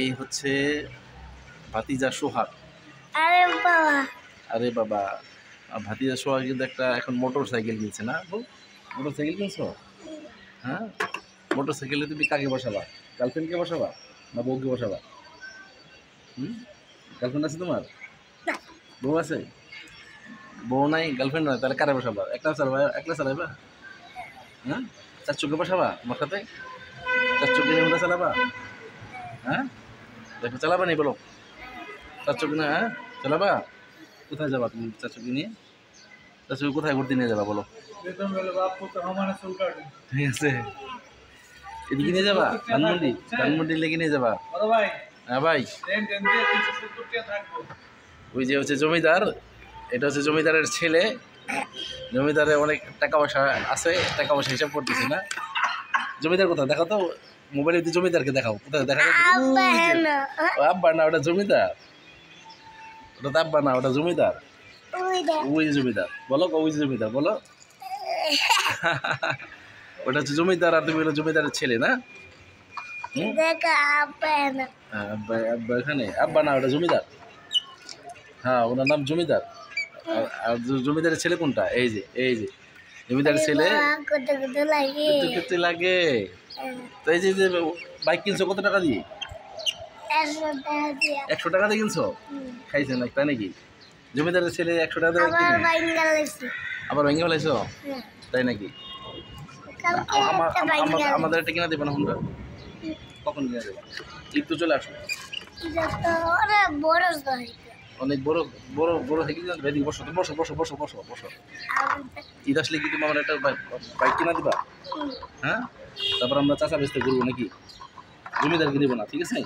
এই হচ্ছে ভাতিজা সোহাগ। আরে বাবা বাবা, ভাতিজা সোহাগ কিন্তু একটা এখন মোটর সাইকেল কিনছে না? মোটর সাইকেল কিনছো? হ্যাঁ, মোটর সাইকেলে তুমি কাকে বসাবা? গার্লফ্রেন্ডকে বসাবা না বউকে বসাবা? গার্লফ্রেন্ড আছে তোমার? বউ আছে? বউ নাই, গার্লফ্রেন্ড নয়, তাহলে কারে বসাবা? একলা চালাইবা? হ্যাঁ, চার চোখে বসাবা আমার সাথে? চার চোখে নিয়ে চালাবা? হ্যাঁ, দেখো চালাবা নি বলো? চার চোখে না? হ্যাঁ, চালাবা? কোথায় যাবা তুমি চার চোখে নিয়ে? চার চোখে কোথায় ঘুরতে নিয়ে যাবা বলো? ঠিক আছে, এদিকে নিয়ে যাবা? ধানমন্ডি লেগে নিয়ে যাবা? হ্যাঁ ভাই, ওই যে হচ্ছে জমিদার, এটা হচ্ছে জমিদারের ছেলে। জমিদারের অনেক টাকা পয়সা আছে, টাকা পয়সা হিসাব করতেছে না। জমিদার কোথায় দেখো তো, মোবাইলে জমিদারকে দেখাও, কোথায় দেখা যাচ্ছে? আব্বা না, ওটা জমিদার। ওটা তো আব্বা না, ওটা জমিদার। ওই জমিদার বলো, ওই জমিদার বলো। ওটা হচ্ছে জমিদার, আর তুমি হলো জমিদারের ছেলে না? আব্বা, আব্বা এখানে আব্বা না, ওটা জমিদার। হ্যাঁ, ওনার নাম জমিদার। আর জমিদারের ছেলে কোনটা? এই যে জমিদারের ছেলে। করতে লাগে তো। এই যে বাইক কিনছো কত টাকা দিয়ে? 100 টাকা দিয়ে কিনছো? খাইছেন না তাই নাকি? জমিদারের ছেলে 100 টাকা দিয়ে আবার ভেঙে ফেলাইছো তাই নাকি? আমাদের এটা কিনা দেবে না? হুন্ডা কখন কিনা দেবে? ঈদ তো চলে আসবে। অনেক বড় বড় বড় সাইকেল কিনা দেবে। বসো বসো বসো বসো বসো বসো। ঈদ আসলে কি তুমি আমার একটা বাইক কিনা দিবা? হ্যাঁ, তারপর আমরা চাচা বেচতে ঘুরবো নাকি? জমিদারকে নেবো না, ঠিক আছে?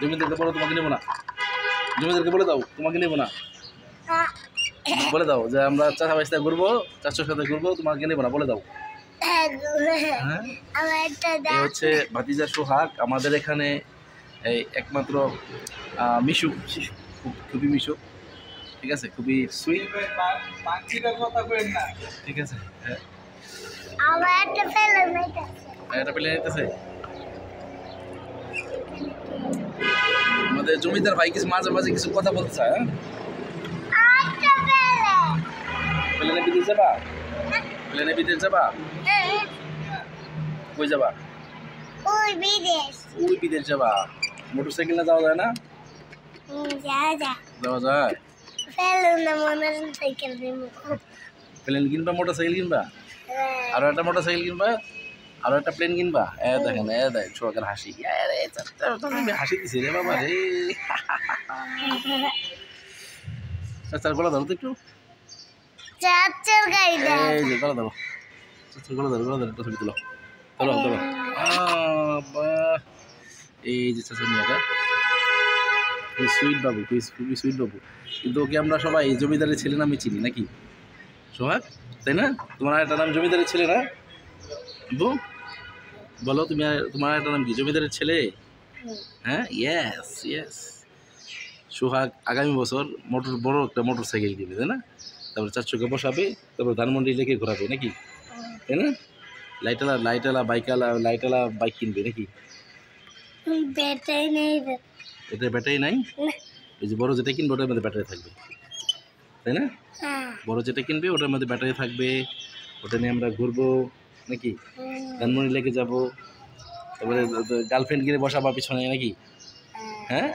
জমিদারকে বলো তোমাকে নেবো না। জমিদারকে বলে দাও তোমাকে নেবো না। বলে দাও যে আমরা চাচা বেচতে ঘুরবো, চাচার সাথে ঘুরবো, তোমাকে নেবো না, বলে দাও। হ্যাঁ, হচ্ছে ভাতিজা সোহাগ আমাদের এখানে এই একমাত্র মিশুক, খুবই মিশুক, ঠিক আছে? খুবই সুইট, ঠিক আছে? হ্যাঁ, এটা পেলে নিতেছে। আমাদের জমিদার ভাই কিছু মাঝে মাঝে কিছু কথা বলতে চায়। প্লেনে বিদেশ যাবা? প্লেনে বিদেশ যাবা? কই যাবা? ওই বিদেশ যাবা। মোটর সাইকেল না যাওয়া যায় না? যাওয়া যায়। প্লেন কিনবা, মোটর সাইকেল কিনবা, আরো একটা মোটর সাইকেল কিনবা, আরো একটা প্লেন কিনবা। দেখেন দেখ ছোটকার হাসি, হাসি দিছে রে বাবা রে। চাচার গলা ধরো তো একটু, এই যে গলা ধরো, চাচার গলা ধরো, একটা ছবি তুলো, তোলো তোলো। এই যে চাচার মেয়েটা, খুবই সুইট বাবু, খুবই সুইট বাবু। কিন্তু ওকে আমরা সবাই জমিদারের ছেলে নামে চিনি নাকি সোহাগ, তাই না? তোমার একটা নাম জমিদারের ছেলে না বউ? বলো তুমি, তোমার একটা নাম কি? জমিদারের ছেলে। হ্যাঁ, ইয়েস ইয়েস। সোহাগ আগামী বছর বড় একটা মোটর সাইকেল কিনবে, তাই না? তারপরে চার চোখে বসাবে, তারপর ধানমন্ডি লেকে ঘোরাবে নাকি, তাই না? লাইটালা বাইক কিনবে নাকি? এটা ব্যাটারি নাই? এই যে বড় যেটা কিনবে ওটার মধ্যে ব্যাটারি থাকবে, তাই না? বড় যেটা কিনবে ওটার মধ্যে ব্যাটারি থাকবে, ওটা নিয়ে আমরা ঘুরবো নাকি? ধানমন্ডি লেকে যাবো, তারপরে গার্লফ্রেন্ড কিনে বসাবা পিছনে নাকি? হ্যাঁ।